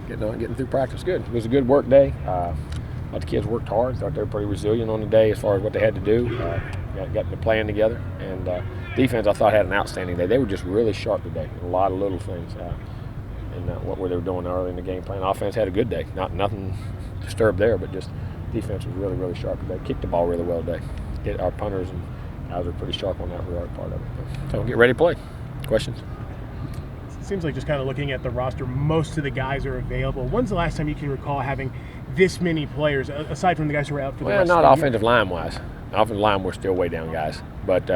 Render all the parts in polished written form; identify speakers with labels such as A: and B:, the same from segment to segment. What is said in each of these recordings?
A: getting through practice good. It was a good work day. The kids worked hard. Thought they were pretty resilient on the day as far as what they had to do. Got the plan together. And defense, I thought, had an outstanding day. They were just really sharp today. A lot of little things. And what they were doing early in the game plan. Offense had a good day. Nothing disturbed there, but just defense was really, really sharp today. Kicked the ball really well today. Our punters and guys are pretty sharp on that part of it. So get ready to play. Questions?
B: It seems like just kind of looking at the roster, most of the guys are available. When's the last time you can recall having this many players, aside from the guys who were out for the rest of the year?
A: Not offensive line-wise. Offensive line, we're still way down, guys. But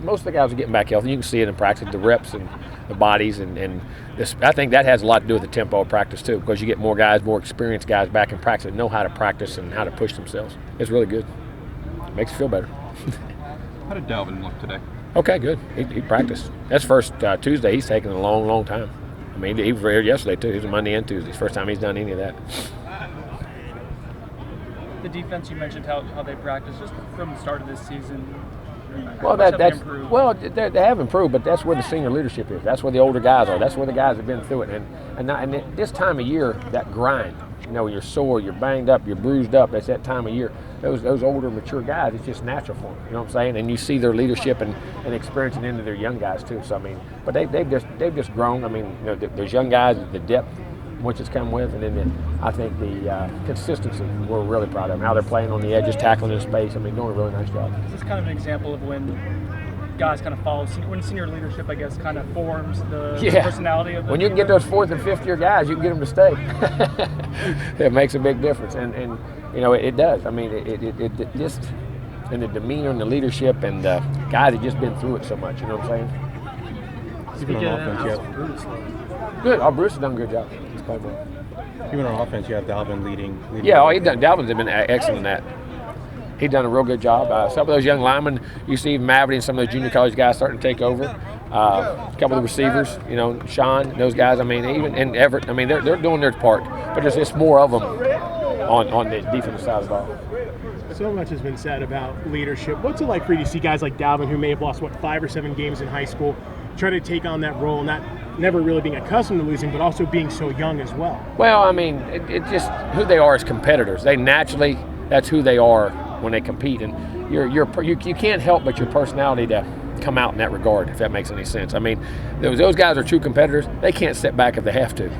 A: most of the guys are getting back healthy. You can see it in practice, the reps and the bodies. And this, I think that has a lot to do with the tempo of practice, too, because you get more guys, more experienced guys back in practice that know how to practice and how to push themselves. It's really good. It makes you feel better.
C: How did Dalvin look today?
A: Okay, good. He practiced. That's first Tuesday. He's taken a long, long time. I mean, he was here yesterday, too. He was Monday and Tuesday. First time he's done any of that.
D: The defense, you mentioned how they practice just from the start of this seaon.
A: Well, they have improved, but that's where the senior leadership is. That's where the older guys are. That's where the guys have been through it. And this time of year, that grind, you're sore, you're banged up, you're bruised up. That's that time of year. Those older, mature guys, it's just natural for them. You know what I'm saying? And you see their leadership and experiencing into their young guys too. So I mean, but they've just grown. I mean, there's young guys, the depth which has come with, and then I think the consistency we're really proud of them. How they're playing on the edges, tackling in space. I mean, doing a really nice job.
D: Is this kind of an example of when guys kind of follow, when senior leadership, I guess, kind of forms the personality of the
A: When you can get those 4th and 5th year guys, you can get them to stay. It makes a big difference, and it does. I mean, it just and the demeanor and the leadership and the guys have just been through it so much. You know what I'm saying?
E: Even on offense,
A: Good. Bruce has done a good job. He's played well.
E: Even on offense, you have Dalvin leading.
A: Yeah, he's done. Dalvin's been excellent at that. He's done a real good job. Some of those young linemen, you see Maverick and some of those junior college guys starting to take over. A couple of the receivers, Sean, those guys. I mean, even and Everett. I mean, they're doing their part, but there's just more of them on the defensive side of the ball.
B: So much has been said about leadership. What's it like for you to see guys like Dalvin, who may have lost 5 or 7 games in high school, try to take on that role, never really being accustomed to losing, but also being so young as well?
A: Well, I mean, it just who they are as competitors. They naturally, that's who they are when they compete, and you can't help but your personality to come out in that regard, if that makes any sense. I mean, those guys are true competitors. They can't step back if they have to.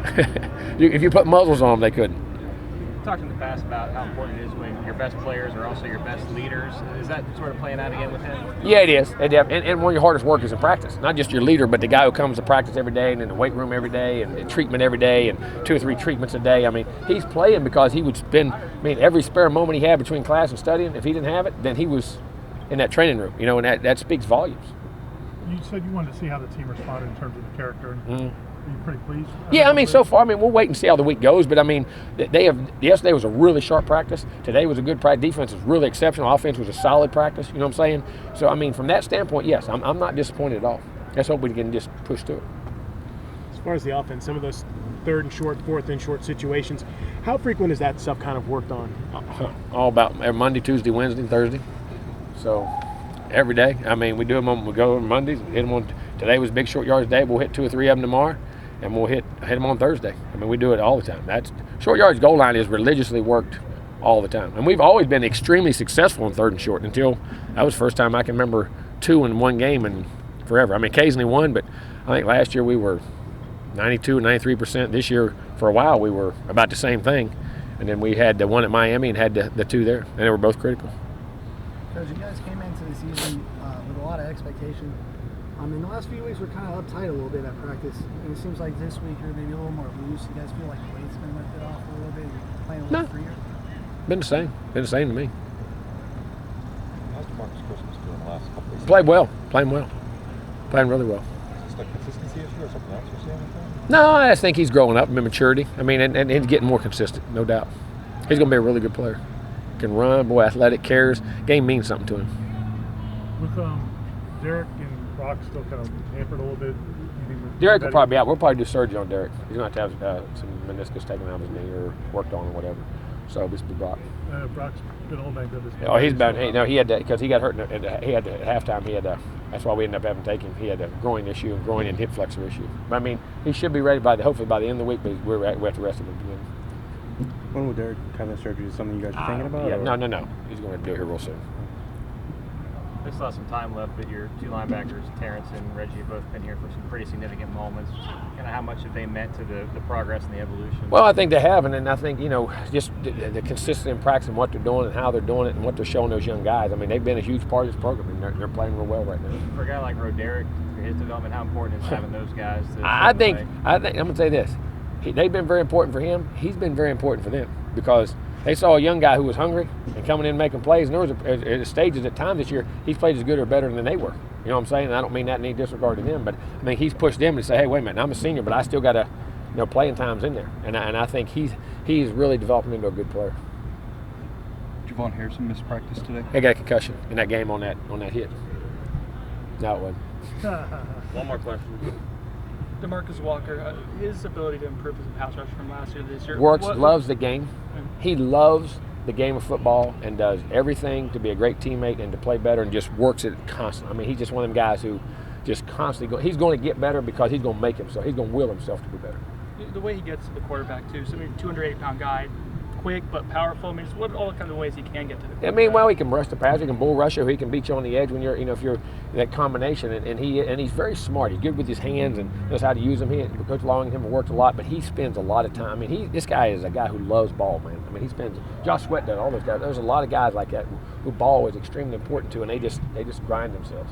A: If you put muzzles on them, they couldn't.
D: You talked in the past about how important it is when your best players are also your best leaders. Is that sort of playing out again with him?
A: Yeah, it is. And one of your hardest work is in practice. Not just your leader, but the guy who comes to practice every day and in the weight room every day and treatment every day and 2 or 3 treatments a day. I mean, he's playing because he would spend, every spare moment he had between class and studying, if he didn't have it, then he was in that training room, and that speaks volumes.
F: You said you wanted to see how the team responded in terms of the character. Are you pretty pleased?
A: Yeah, so far, we'll wait and see how the week goes. But, yesterday was a really sharp practice. Today was a good practice. Defense was really exceptional. Offense was a solid practice. You know what I'm saying? So, from that standpoint, yes, I'm not disappointed at all. Let's hope we can just push through it.
B: As far as the offense, some of those 3rd and short, 4th and short situations, how frequent is that stuff kind of worked on?
A: All about Monday, Tuesday, Wednesday, Thursday. So, every day. We do them we go on Mondays, hit them on. Today was big short yards day. We'll hit 2 or 3 of them tomorrow. And we'll hit them on Thursday. We do it all the time. That's short yards goal line is religiously worked all the time. And we've always been extremely successful in 3rd and short until that was the first time I can remember 2 in one game in forever. Occasionally 1, but I think last year we were 92 and 93%. This year, for a while, we were about the same thing. And then we had the one at Miami and had the 2 there, and they were both critical.
G: Coach, you guys came into the season with a lot of expectation. In the last few weeks, we're kind of uptight a little bit at practice. And it seems like this week you're maybe a little more loose. You guys feel like the weight's been lifted off a little bit? You're playing a little freer?
A: Been the same. Been the same to me.
C: How's DeMarcus Christmas doing the last couple of weeks?
A: Playing well. Playing really well.
C: Is this a consistency issue or something else you're seeing with him?
A: No, I just think he's growing up in maturity. And he's getting more consistent, no doubt. He's going to be a really good player. Can run, athletic, cares. Game means something to him.
F: With Derek and Brock still kind of hampered a little bit.
A: Derek will probably be out. We'll probably do surgery on Derek. He's going to have some meniscus taken out of his knee or worked on or whatever. So it'll be Brock.
F: Brock's been all banged up.
A: Oh, he's been. He had to, because he got hurt. He had to, at halftime. He had to, that's why we ended up having to take him. He had a groin issue, groin and hip flexor issue. But I mean, he should be ready hopefully by the end of the week. But we have to rest him again.
E: When will Derek have that surgery? Is something you guys are thinking about?
A: Yeah,
E: or?
A: no. He's going to do it here real soon.
D: They still have some time left, but your two linebackers, Terrence and Reggie, have both been here for some pretty significant moments. Kind of how much have they meant to the progress and the evolution?
A: Well, I think they have, and I think, just the consistency in practice and what they're doing and how they're doing it and what they're showing those young guys. I mean, they've been a huge part of this program, and they're playing real well right now.
D: For a guy like Roderick, for his development, how important is having those guys?
A: I think I'm going to say this. They've been very important for him. He's been very important for them because they saw a young guy who was hungry and coming in and making plays. And there was a stages at times this year, he's played as good or better than they were. You know what I'm saying? And I don't mean that in any disregard to them, but I mean, he's pushed them to say, hey, wait a minute, I'm a senior, but I still got playing times in there. And I think he's really developing into a good player.
C: Javon Harrison missed practice today.
A: He got a concussion in that game on that hit. No, it wasn't.
H: One more question.
I: DeMarcus Walker, his ability to improve as a pass rusher from last year to this year.
A: Loves the game. He loves the game of football and does everything to be a great teammate and to play better and just works it constantly. I mean, he's just one of them guys who just constantly he's going to get better because he's going to make himself. He's going to will himself to be better.
I: The way he gets to the quarterback too. So I mean, 280-pound guy, quick but powerful. I mean, what all kinds of ways he can get to the quarterback.
A: I mean, well, he can rush the passer, he can bull rush you, he can beat you on the edge when you're, if you're that combination. And he's very smart. He's good with his hands and knows how to use them. Coach Long and him have worked a lot, but he spends a lot of time. I mean, this guy is a guy who loves ball, man. I mean, he spends. Josh Sweat does all those guys. There's a lot of guys like that who ball is extremely important to, and they just grind themselves.